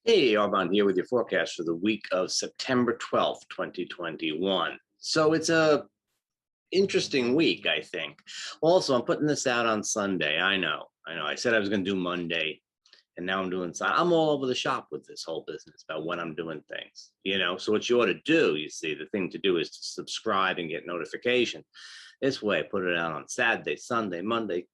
Hey, Armand here with your forecast for the week of September 12th, 2021. So it's a interesting week, I think. Also, I'm putting this out on Sunday. I know. I said I was going to do Monday, and now I'm doing Sunday. I'm all over the shop with this whole business about when I'm doing things, So what you ought to do, you see, the thing to do is to subscribe and get notification. This way, put it out on Saturday, Sunday, Monday.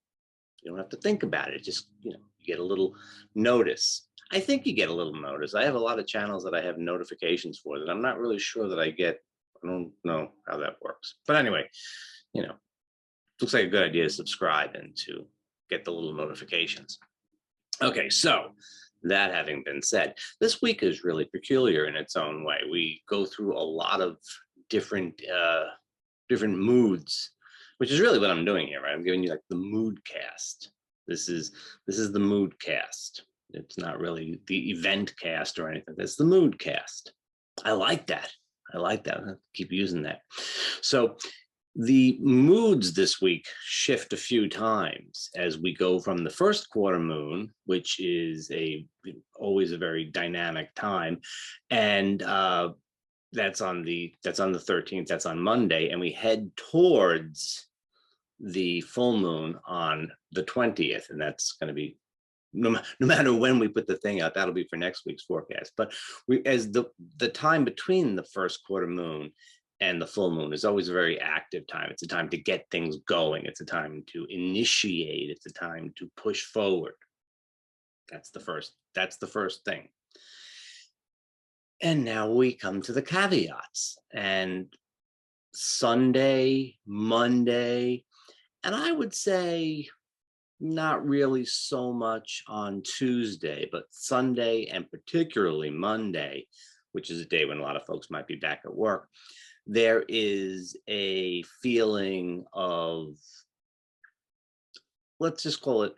You don't have to think about it. Just, you get a little notice. I think you get a little notice. I have a lot of channels that I have notifications for that I'm not really sure that I get. I don't know how that works. But anyway, looks like a good idea to subscribe and to get the little notifications. Okay, so that having been said, this week is really peculiar in its own way. We go through a lot of different moods, which is really what I'm doing here, right? I'm giving you like the Moodcast. This is the Moodcast. It's not really the event cast or anything. It's the Moodcast. I like that. I'll keep using that. So the moods this week shift a few times as we go from the first quarter moon, which is always a very dynamic time, and that's on the 13th. That's on Monday, and we head towards the full moon on the 20th, and that's going to be no matter when we put the thing out, that'll be for next week's forecast. But as the time between the first quarter moon and the full moon is always a very active time. It's a time to get things going. It's a time to initiate. It's a time to push forward. That's the first thing. And now we come to the caveats. And Sunday, Monday, and I would say not really so much on Tuesday, but Sunday and particularly Monday, which is a day when a lot of folks might be back at work, there is a feeling of, let's just call it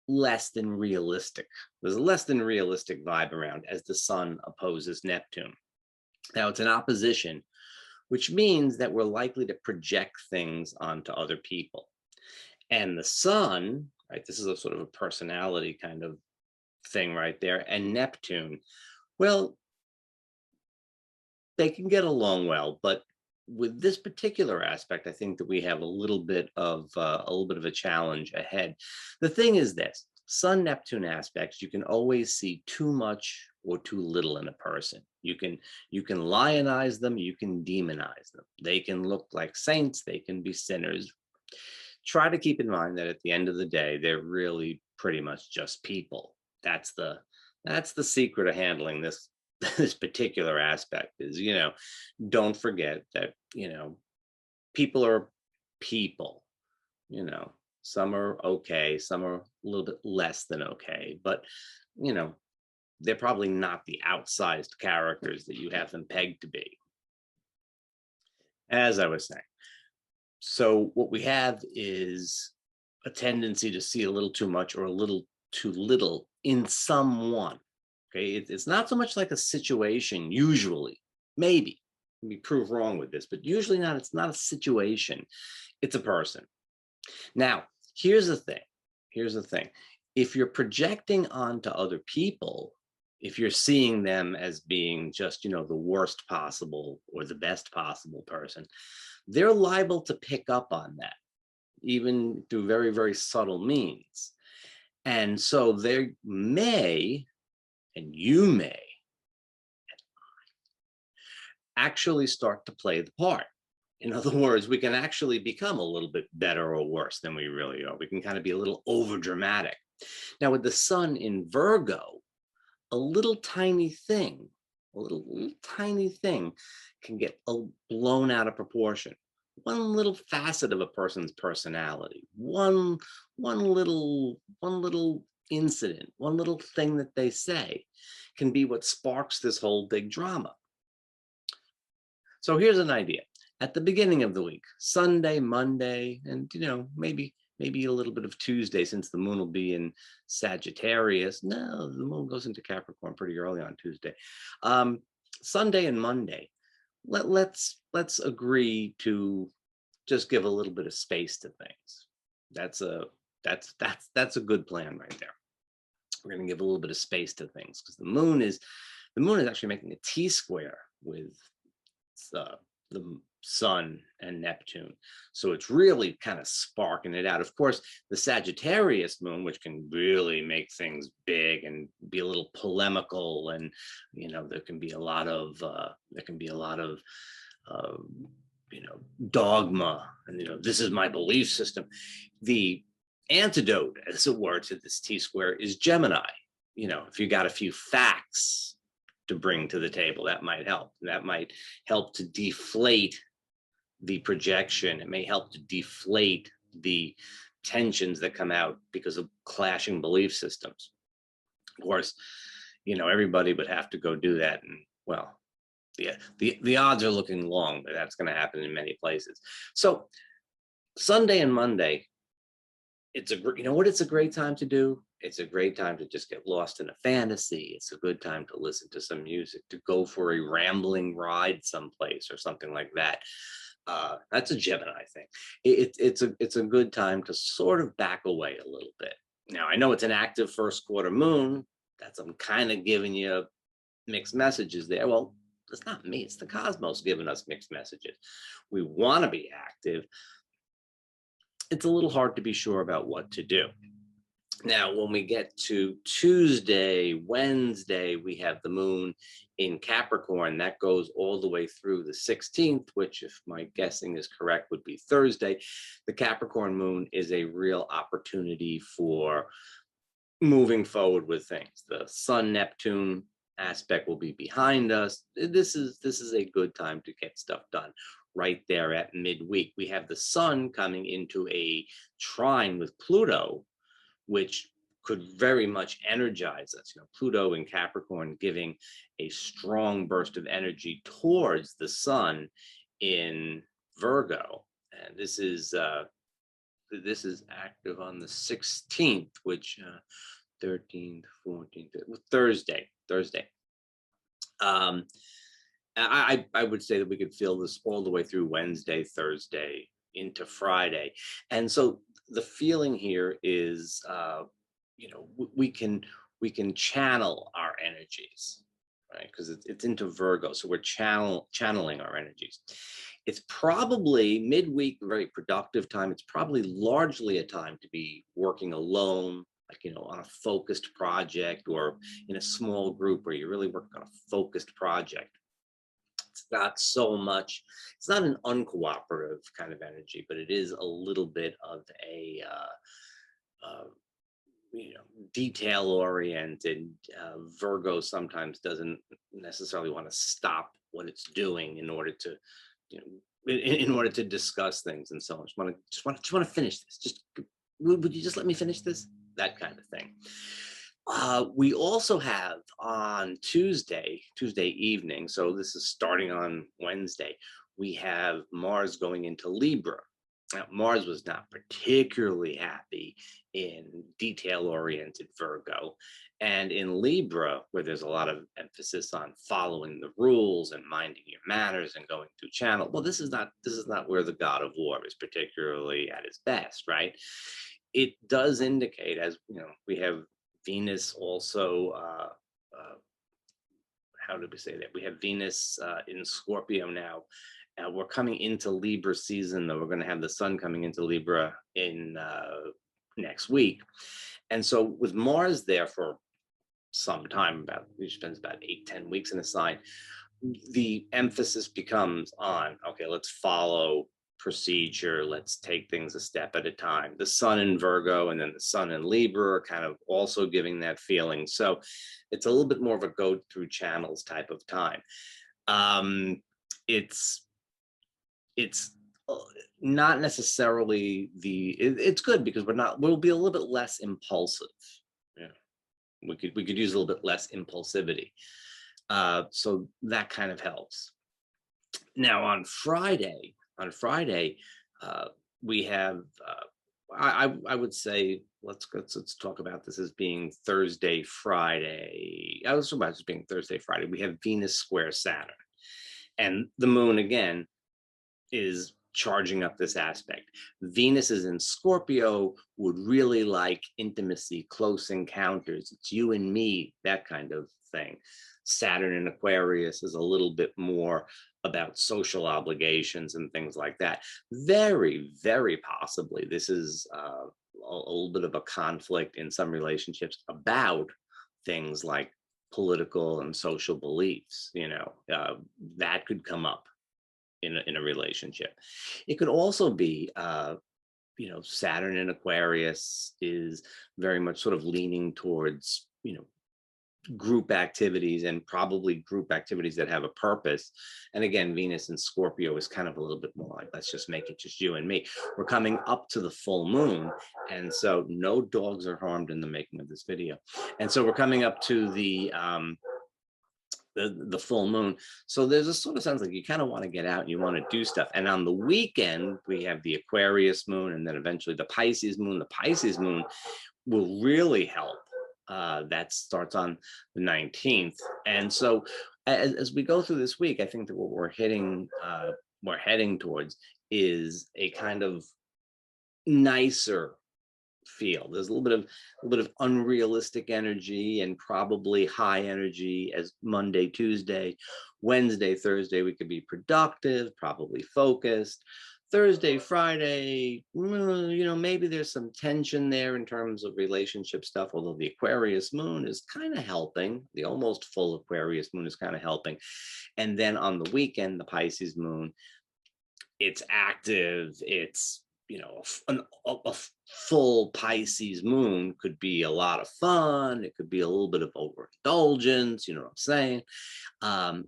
less than realistic. There's a less than realistic vibe around as the sun opposes Neptune. Now it's an opposition, which means that we're likely to project things onto other people. And the sun, right, this is a sort of a personality kind of thing right there, and Neptune, well, they can get along well, but with this particular aspect, I think that we have a little bit of a challenge ahead. The thing is this: Sun-Neptune aspects, you can always see too much or too little in a person. You can lionize them, you can demonize them. They can look like saints, they can be sinners. Try to keep in mind that at the end of the day, they're really pretty much just people. That's the secret of handling this particular aspect is, don't forget that, people are people, some are okay, some are a little bit less than okay, but, they're probably not the outsized characters that you have them pegged to be. As I was saying, so what we have is a tendency to see a little too much or a little too little in someone. Okay, it's not so much like a situation usually. Maybe let me prove wrong with this, but usually not. It's not a situation. It's a person. Now, here's the thing. If you're projecting onto other people, if you're seeing them as being just, the worst possible or the best possible person, they're liable to pick up on that, even through very, very subtle means. And so they may, and you may, actually start to play the part. In other words, we can actually become a little bit better or worse than we really are. We can kind of be a little over dramatic. Now, with the sun in Virgo, a little tiny thing can get blown out of proportion. One little facet of a person's personality, one little incident, one little thing that they say can be what sparks this whole big drama. So here's an idea. At the beginning of the week, Sunday, Monday, and maybe a little bit of Tuesday, since the moon will be in Sagittarius. No, the moon goes into Capricorn pretty early on Tuesday. Sunday and Monday, let's agree to just give a little bit of space to things. That's a good plan right there. We're going to give a little bit of space to things, because the moon is actually making a T-square with the Sun and Neptune. So it's really kind of sparking it out. Of course, the Sagittarius moon, which can really make things big and be a little polemical, and there can be a lot of dogma, and this is my belief system. The antidote, as it were, to this T-square is Gemini. If you got a few facts to bring to the table, that might help. That might help to deflate the projection. It may help to deflate the tensions that come out because of clashing belief systems. Of course, everybody would have to go do that, and well, yeah, the odds are looking long that that's going to happen in many places. So Sunday and Monday, it's a great time to do. It's a great time to just get lost in a fantasy. It's a good time to listen to some music, to go for a rambling ride someplace or something like that. That's a Gemini thing. It's a good time to sort of back away a little bit. Now, I know it's an active first quarter moon. I'm kind of giving you mixed messages there. Well, it's not me. It's the cosmos giving us mixed messages. We want to be active. It's a little hard to be sure about what to do. Now, when we get to Tuesday, Wednesday, we have the moon in Capricorn. That goes all the way through the 16th, which, if my guessing is correct, would be Thursday. The Capricorn moon is a real opportunity for moving forward with things. The Sun-Neptune aspect will be behind us. This is a good time to get stuff done. Right there at midweek, we have the Sun coming into a trine with Pluto, which could very much energize us. Pluto in Capricorn giving a strong burst of energy towards the Sun in Virgo, and this is active on the 16th, which 13th, 14th, Thursday. I would say that we could feel this all the way through Wednesday, Thursday, into Friday. And so the feeling here is, we can channel our energies, right? Because it's into Virgo. So we're channeling our energies. It's probably midweek, a very productive time. It's probably largely a time to be working alone, on a focused project, or in a small group where you're really working on a focused project. It's not an uncooperative kind of energy, but it is a little bit of a detail oriented. Virgo sometimes doesn't necessarily want to stop what it's doing in order to in order to discuss things and so on. Just want to finish this. Would you just let me finish this? That kind of thing. We also have on Tuesday evening, so this is starting on Wednesday, we have Mars going into Libra. Now, Mars was not particularly happy in detail-oriented Virgo. And in Libra, where there's a lot of emphasis on following the rules and minding your manners and going through channel, well, this is not where the god of war is particularly at his best, right? It does indicate, as we have Venus also, how do we say that? We have Venus in Scorpio now. We're coming into Libra season, though. We're going to have the Sun coming into Libra in next week. And so with Mars there for some time, he spends about 8-10 weeks in a sign, the emphasis becomes on, okay, let's follow procedure, let's take things a step at a time. The Sun in Virgo and then the Sun in Libra are kind of also giving that feeling. So it's a little bit more of a go through channels type of time. It's not necessarily it's good because we'll be a little bit less impulsive. Yeah, we could use a little bit less impulsivity. So that kind of helps. Now on Friday, we have, I would say, let's talk about this as being Thursday, Friday. I was talking about this being Thursday, Friday. We have Venus square Saturn. And the moon, again, is charging up this aspect. Venus is in Scorpio, would really like intimacy, close encounters. It's you and me, that kind of thing. Saturn in Aquarius is a little bit more about social obligations and things like that. Very, very possibly, this is a little bit of a conflict in some relationships about things like political and social beliefs. That could come up in a relationship. It could also be, Saturn in Aquarius is very much sort of leaning towards, group activities, and probably group activities that have a purpose. And again, Venus in Scorpio is kind of a little bit more like, let's just make it just you and me. We're coming up to the full moon, and so no dogs are harmed in the making of this video. And so we're coming up to the full moon. So there's a sort of sense like you kind of want to get out and you want to do stuff. And on the weekend, we have the Aquarius moon, and then eventually the Pisces moon. The Pisces moon will really help. That starts on the 19th. And so as we go through this week, I think that what we're heading towards is a kind of nicer feel. There's a little bit of unrealistic energy, and probably high energy as Monday, Tuesday. Wednesday, Thursday, we could be productive, probably focused. Thursday, Friday, maybe there's some tension there in terms of relationship stuff, although the Aquarius moon is kind of helping. The almost full Aquarius moon is kind of helping. And then on the weekend, the Pisces moon, it's active. It's, a full Pisces moon could be a lot of fun. It could be a little bit of overindulgence, you know what I'm saying?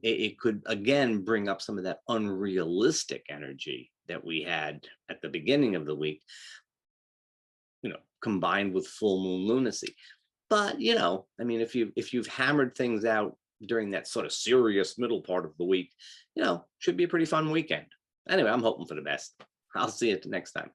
It could, again, bring up some of that unrealistic energy that we had at the beginning of the week, combined with full moon lunacy. But, if you've hammered things out during that sort of serious middle part of the week, should be a pretty fun weekend. Anyway, I'm hoping for the best. I'll see you next time.